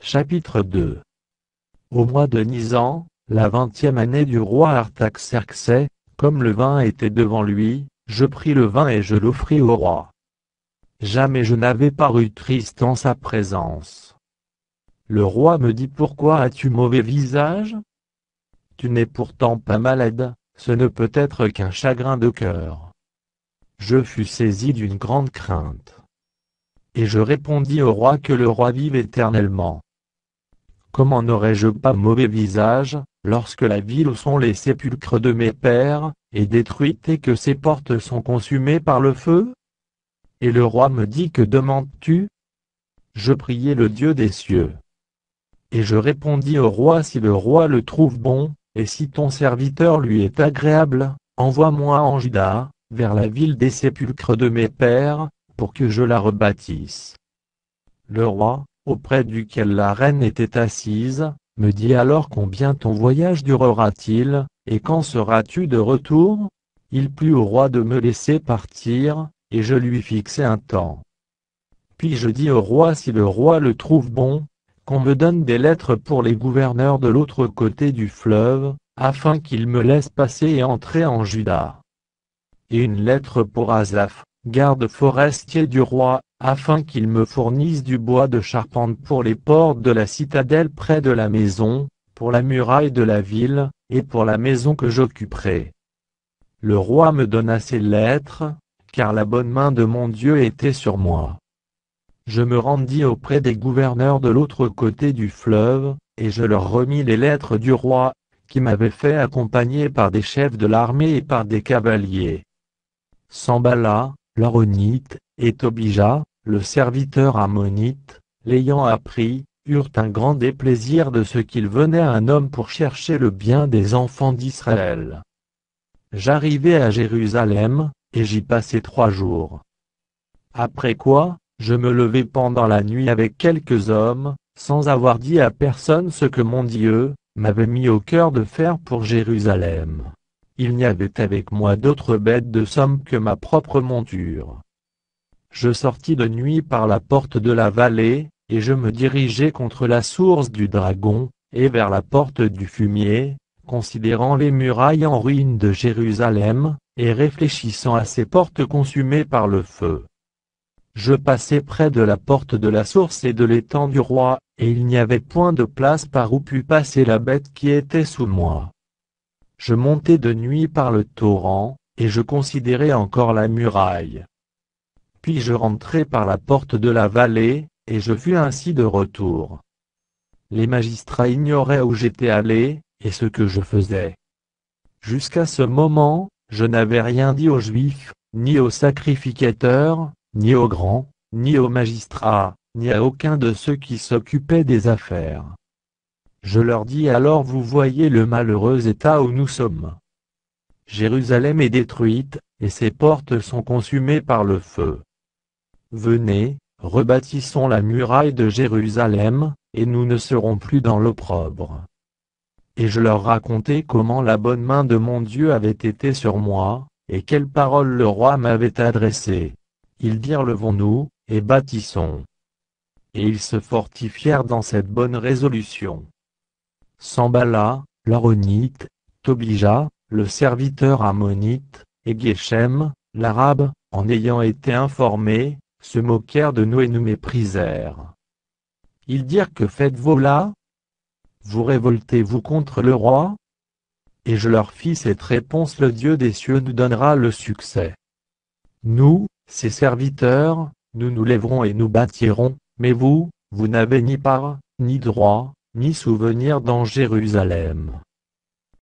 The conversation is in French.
Chapitre 2. Au mois de Nisan, la 20e année du roi Artaxerxès, comme le vin était devant lui, je pris le vin et je l'offris au roi. Jamais je n'avais paru triste en sa présence. Le roi me dit: Pourquoi as-tu mauvais visage? Tu n'es pourtant pas malade, ce ne peut être qu'un chagrin de cœur. Je fus saisi d'une grande crainte. Et je répondis au roi que le roi vive éternellement. Comment n'aurais-je pas mauvais visage, lorsque la ville où sont les sépulcres de mes pères, est détruite et que ses portes sont consumées par le feu? Et le roi me dit: Que demandes-tu? Je priai le Dieu des cieux. Et je répondis au roi: Si le roi le trouve bon, et si ton serviteur lui est agréable, envoie-moi en Juda, vers la ville des sépulcres de mes pères, pour que je la rebâtisse. Le roi, auprès duquel la reine était assise, me dit alors: Combien ton voyage durera-t-il, et quand seras-tu de retour? Il plut au roi de me laisser partir, et je lui fixai un temps. Puis je dis au roi: Si le roi le trouve bon, qu'on me donne des lettres pour les gouverneurs de l'autre côté du fleuve, afin qu'ils me laissent passer et entrer en Juda. Et une lettre pour Asaph, garde forestier du roi, afin qu'il me fournisse du bois de charpente pour les portes de la citadelle près de la maison, pour la muraille de la ville, et pour la maison que j'occuperai. Le roi me donna ces lettres, car la bonne main de mon Dieu était sur moi. Je me rendis auprès des gouverneurs de l'autre côté du fleuve, et je leur remis les lettres du roi, qui m'avait fait accompagner par des chefs de l'armée et par des cavaliers. Sambala, l'Aronite, et Tobija, le serviteur ammonite, l'ayant appris, eurent un grand déplaisir de ce qu'il venait un homme pour chercher le bien des enfants d'Israël. J'arrivai à Jérusalem, et j'y passai 3 jours. Après quoi, je me levai pendant la nuit avec quelques hommes, sans avoir dit à personne ce que mon Dieu m'avait mis au cœur de faire pour Jérusalem. Il n'y avait avec moi d'autre bête de somme que ma propre monture. Je sortis de nuit par la porte de la vallée, et je me dirigeai contre la source du Dragon, et vers la porte du Fumier, considérant les murailles en ruine de Jérusalem, et réfléchissant à ces portes consumées par le feu. Je passai près de la porte de la source et de l'étang du roi, et il n'y avait point de place par où pût passer la bête qui était sous moi. Je montai de nuit par le torrent, et je considérai encore la muraille. Puis je rentrai par la porte de la vallée, et je fus ainsi de retour. Les magistrats ignoraient où j'étais allé, et ce que je faisais. Jusqu'à ce moment, je n'avais rien dit aux Juifs, ni aux sacrificateurs, ni aux grands, ni aux magistrats, ni à aucun de ceux qui s'occupaient des affaires. Je leur dis alors: Vous voyez le malheureux état où nous sommes. Jérusalem est détruite, et ses portes sont consumées par le feu. Venez, rebâtissons la muraille de Jérusalem, et nous ne serons plus dans l'opprobre. Et je leur racontai comment la bonne main de mon Dieu avait été sur moi, et quelles paroles le roi m'avait adressées. Ils dirent: Levons-nous, et bâtissons. Et ils se fortifièrent dans cette bonne résolution. Sambala, l'Aronite, Tobija, le serviteur ammonite, et Geshem, l'Arabe, en ayant été informés, se moquèrent de nous et nous méprisèrent. Ils dirent: Que faites-vous là? Vous révoltez-vous contre le roi? Et je leur fis cette réponse: Le Dieu des cieux nous donnera le succès. Nous, ses serviteurs, nous nous lèverons et nous bâtirons, mais vous, vous n'avez ni part, ni droit, ni souvenir dans Jérusalem.